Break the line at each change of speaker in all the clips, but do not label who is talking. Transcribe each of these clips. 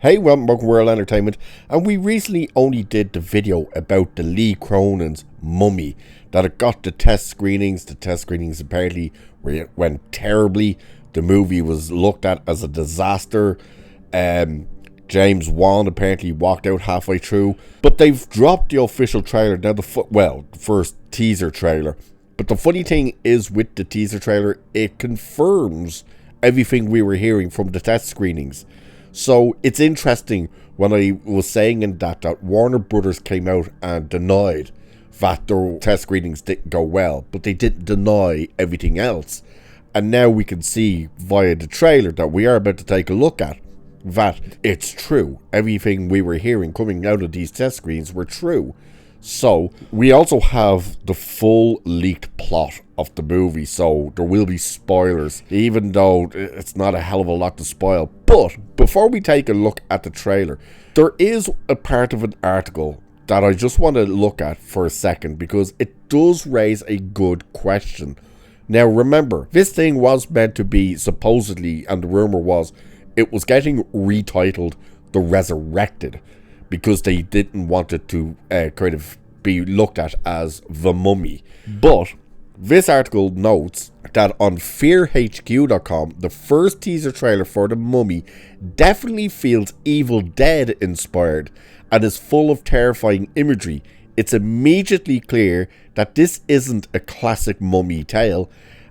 Hey, welcome to World Entertainment, and we recently only did the video about the Lee Cronin's Mummy, that it got the test screenings. The test screenings apparently went terribly. The movie was looked at as a disaster. James Wan apparently walked out halfway through, but they've dropped the official trailer now. The first teaser trailer. But the funny thing is, with the teaser trailer, it confirms everything we were hearing from the test screenings. So it's interesting when I was saying in that Warner Brothers came out and denied that their test screenings didn't go well, but they didn't deny everything else. And now we can see via the trailer that we are about to take a look at that it's true. Everything we were hearing coming out of these test screens were true. So we also have the full leaked plot of the movie, so there will be spoilers, even though it's not a hell of a lot to spoil. But before we take a look at the trailer, there is a part of an article that I just want to look at for a second, because it does raise a good question. Now remember, this thing was meant to be supposedly, and the rumor was, it was getting retitled The Resurrected, because they didn't want it to kind of be looked at as The Mummy. But this article notes that on fearhq.com, the first teaser trailer for The Mummy definitely feels Evil Dead inspired and is full of terrifying imagery. It's immediately clear that this isn't a classic mummy tale,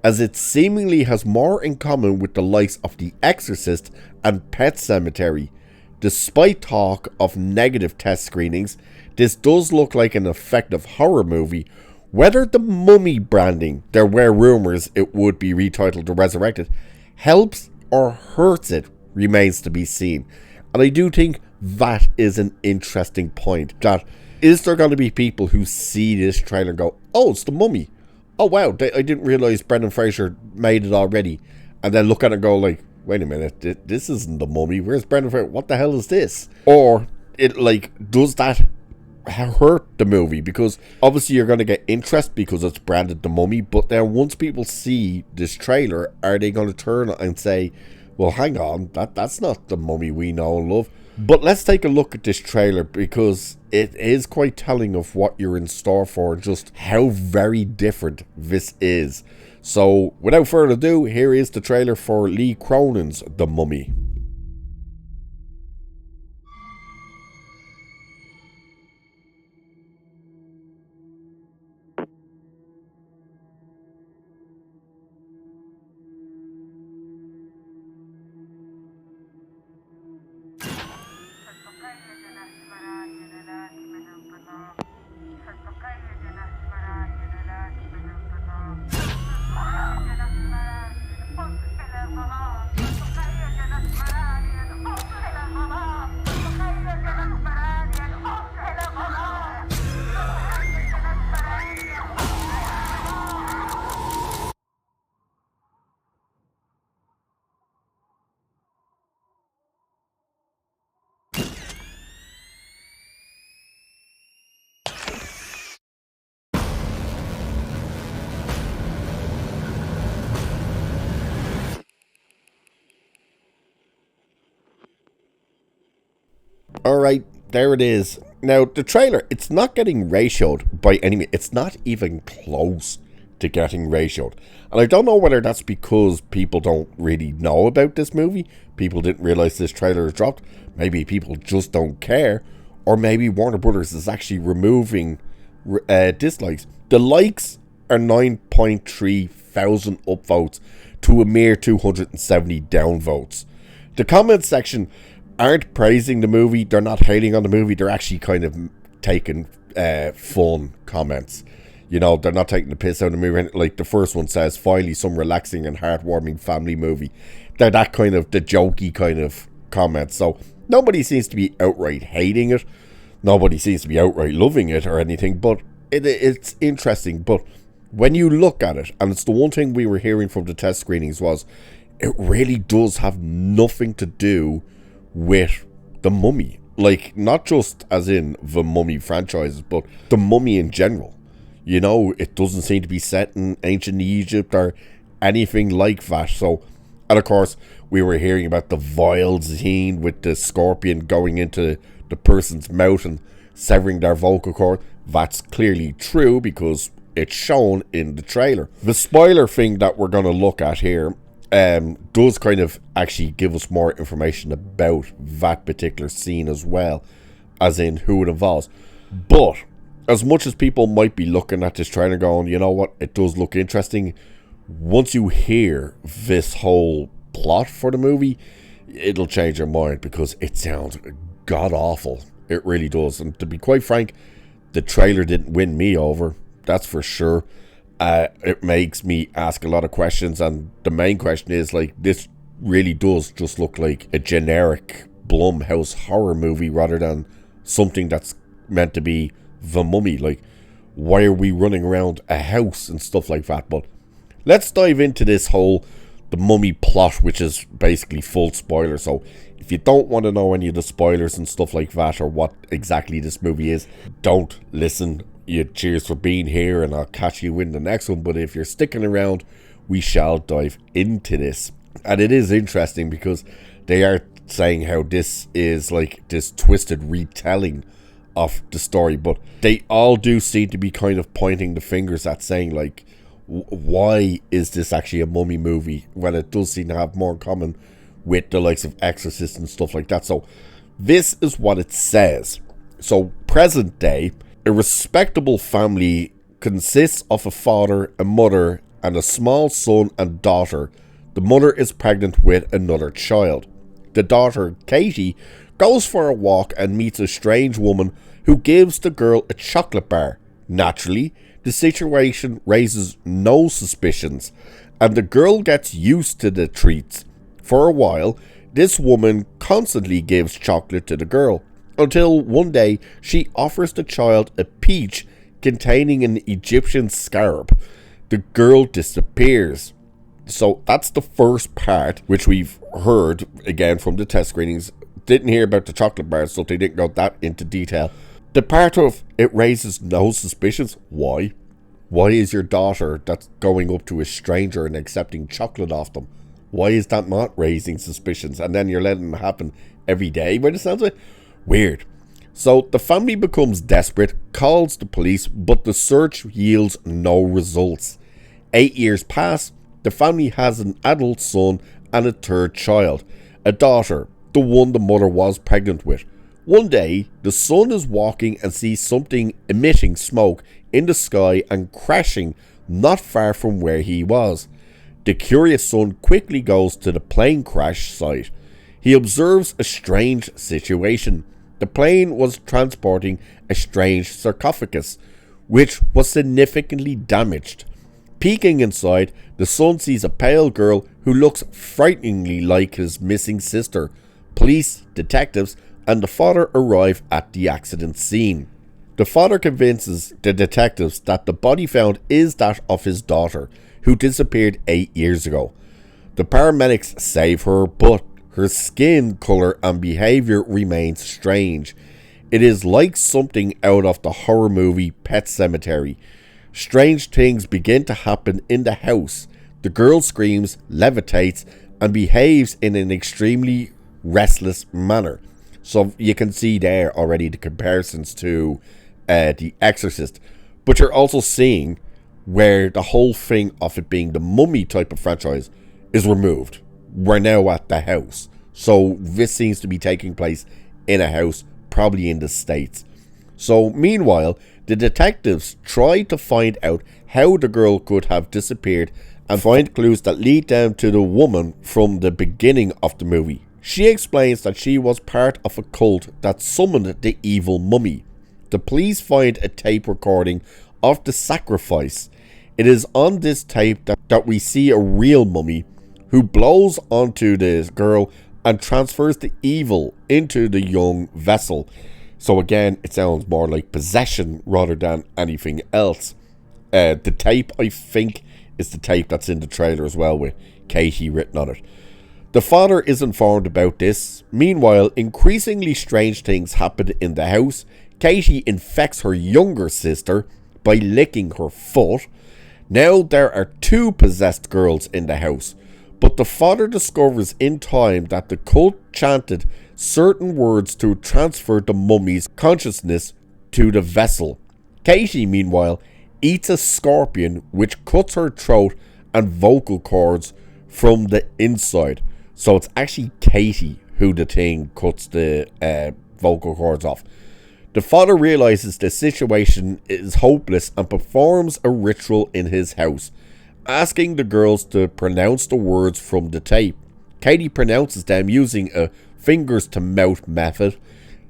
as it seemingly has more in common with the likes of The Exorcist and Pet Sematary. Despite talk of negative test screenings, this does look like an effective horror movie. Whether the Mummy branding, there were rumours it would be retitled The Resurrected, helps or hurts it remains to be seen. And I do think that is an interesting point. That is there going to be people who see this trailer and go, oh, it's the Mummy. Oh wow, I didn't realise Brendan Fraser made it already. And then look at it and go like, wait a minute, this isn't the Mummy. Where's Brendan Fraser? What the hell is this? Or it does that hurt the movie? Because obviously you're going to get interest because it's branded the Mummy, but then once people see this trailer, are they going to turn and say, well, hang on, that's not the Mummy we know and love? But let's take a look at this trailer, because it is quite telling of what you're in store for, just how very different this is. So without further ado, here is the trailer for Lee Cronin's The Mummy. Alright, there it is. Now, the trailer, it's not getting ratioed by any means. It's not even close to getting ratioed. And I don't know whether that's because people don't really know about this movie. People didn't realize this trailer is dropped. Maybe people just don't care. Or maybe Warner Brothers is actually removing dislikes. The likes are 9.3 thousand upvotes to a mere 270 downvotes. The comment section aren't praising the movie, they're not hating on the movie, they're actually kind of taking fun comments. You know, they're not taking the piss out of the movie. Like the first one says, finally some relaxing and heartwarming family movie. They're that kind of, the jokey kind of comments. So nobody seems to be outright hating it. Nobody seems to be outright loving it or anything, but it's interesting. But when you look at it, and it's the one thing we were hearing from the test screenings, was it really does have nothing to do with the Mummy. Like, not just as in the Mummy franchises, but the Mummy in general. You know, it doesn't seem to be set in ancient Egypt or anything like that. So And of course, we were hearing about the vile scene with the scorpion going into the person's mouth and severing their vocal cord. That's clearly true because it's shown in the trailer. The spoiler thing that we're going to look at here does kind of actually give us more information about that particular scene as well, as in who it involves. But as much as people might be looking at this trailer going, you know what, it does look interesting, once you hear this whole plot for the movie, it'll change your mind because it sounds god-awful. It really does. And to be quite frank, the trailer didn't win me over, that's for sure. It makes me ask a lot of questions, and the main question is, like, this really does just look like a generic Blumhouse horror movie rather than something that's meant to be The Mummy. Like, why are we running around a house and stuff like that? But let's dive into this whole The Mummy plot, which is basically full spoiler. So if you don't want to know any of the spoilers and stuff like that, or what exactly this movie is, don't listen. You cheers for being here, and I'll catch you in the next one. But if you're sticking around, we shall dive into this. And it is interesting because they are saying how this is like this twisted retelling of the story, but they all do seem to be kind of pointing the fingers at saying, like, why is this actually a mummy movie when it does seem to have more in common with the likes of Exorcist and stuff like that. So this is what it says. So present day, a respectable family consists of a father, a mother, and a small son and daughter. The mother is pregnant with another child. The daughter, Katie, goes for a walk and meets a strange woman who gives the girl a chocolate bar. Naturally, the situation raises no suspicions, and the girl gets used to the treats. For a while, this woman constantly gives chocolate to the girl, until one day she offers the child a peach containing an Egyptian scarab. The girl disappears. So that's the first part, which we've heard again from the test screenings. Didn't hear about the chocolate bars, so they didn't go that into detail. The part of it raises no suspicions. Why? Why is your daughter that's going up to a stranger and accepting chocolate off them? Why is that not raising suspicions? And then you're letting them happen every day, by the sounds of it? Weird. So the family becomes desperate, calls the police, but the search yields no results. 8 years pass. The family has an adult son and a third child, a daughter, the one the mother was pregnant with. One day, the son is walking and sees something emitting smoke in the sky and crashing not far from where he was. The curious son quickly goes to the plane crash site. He observes a strange situation. The plane was transporting a strange sarcophagus, which was significantly damaged. Peeking inside, the son sees a pale girl who looks frighteningly like his missing sister. Police, detectives, and the father arrive at the accident scene. The father convinces the detectives that the body found is that of his daughter, who disappeared 8 years ago. The paramedics save her, but her skin color and behavior remains strange. It is like something out of the horror movie Pet Sematary. Strange things begin to happen in the house. The girl screams, levitates, and behaves in an extremely restless manner. So you can see there already the comparisons to The Exorcist. But you're also seeing where the whole thing of it being the Mummy type of franchise is removed. We're now at the house. So this seems to be taking place in a house, probably in the States. So meanwhile, the detectives try to find out how the girl could have disappeared and find clues that lead them to the woman from the beginning of the movie. She explains that she was part of a cult that summoned the evil mummy. The police find a tape recording of the sacrifice. It is on this tape that we see a real mummy who blows onto this girl and transfers the evil into the young vessel. So again, it sounds more like possession rather than anything else. The tape, I think, is the tape that's in the trailer as well, with Katie written on it. The father is informed about this. Meanwhile, increasingly strange things happen in the house. Katie infects her younger sister by licking her foot. Now there are 2 possessed girls in the house, but But the father discovers in time that the cult chanted certain words to transfer the mummy's consciousness to the vessel. Katie, meanwhile, eats a scorpion which cuts her throat and vocal cords from the inside. So it's actually Katie who the thing cuts the vocal cords off. The father realizes the situation is hopeless and performs a ritual in his house, asking the girls to pronounce the words from the tape. Katie pronounces them using a fingers to mouth method.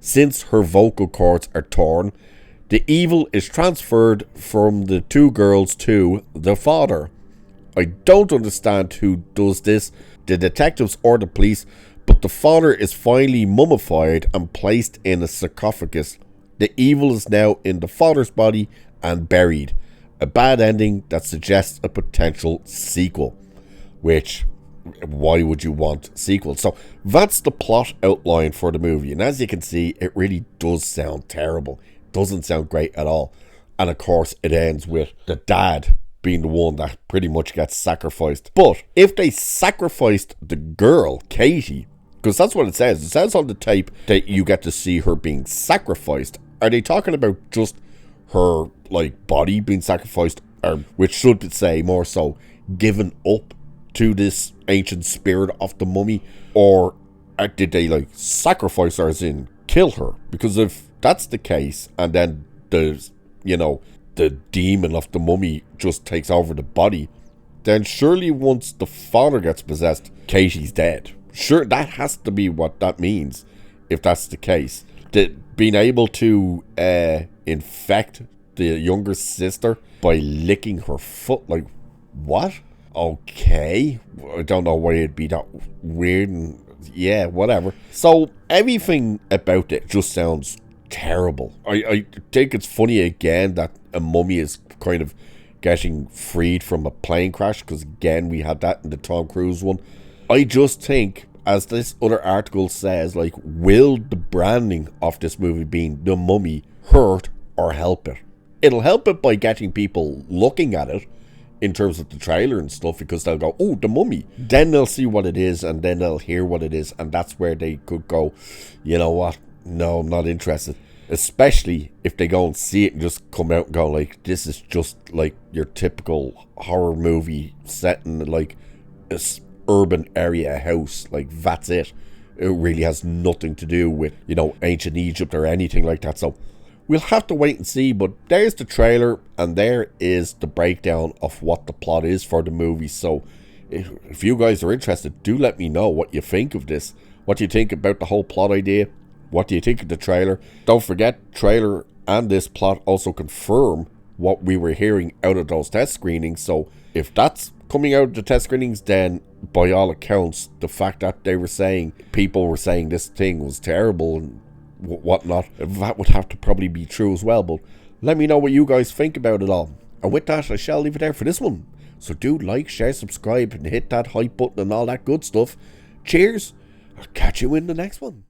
Since her vocal cords are torn, the evil is transferred from the two girls to the father. I don't understand who does this, the detectives or the police, but the father is finally mummified and placed in a sarcophagus. The evil is now in the father's body and buried. A bad ending that suggests a potential sequel. Which, why would you want a sequel? So that's the plot outline for the movie. And as you can see, it really does sound terrible. It doesn't sound great at all. And of course, it ends with the dad being the one that pretty much gets sacrificed. But if they sacrificed the girl, Katie, because that's what it says on the tape that you get to see her being sacrificed. Are they talking about just her like body being sacrificed, or which should say more so given up to this ancient spirit of the mummy, or did they like sacrifice her as in kill her? Because if that's the case, and then the demon of the mummy just takes over the body, then surely once the father gets possessed, Katie's dead. Sure, that has to be what that means, if that's the case. Being able to infect the younger sister by licking her foot, like, what? Okay, I don't know why it'd be that weird, and yeah, whatever. So everything about it just sounds terrible. I think it's funny again that a mummy is kind of getting freed from a plane crash, because again we had that in the Tom Cruise one. I just think, as this other article says, like, will the branding of this movie being The Mummy hurt or help it? It'll help it by getting people looking at it in terms of the trailer and stuff, because they'll go, oh, The Mummy. Then they'll see what it is, and then they'll hear what it is, and that's where they could go, you know what, no, I'm not interested. Especially if they go and see it and just come out and go like, this is just like your typical horror movie set in like a urban area house, like that's it. It really has nothing to do with, ancient Egypt or anything like that. So we'll have to wait and see, but there's the trailer and there is the breakdown of what the plot is for the movie. So if you guys are interested, do let me know what you think of this. What do you think about the whole plot idea? What do you think of the trailer? Don't forget, trailer and this plot also confirm what we were hearing out of those test screenings. So if that's coming out of the test screenings, then by all accounts, the fact that people were saying this thing was terrible and whatnot, that would have to probably be true as well. But let me know what you guys think about it all. And with that, I shall leave it there for this one. So do like, share, subscribe, and hit that hype button and all that good stuff. Cheers. I'll catch you in the next one.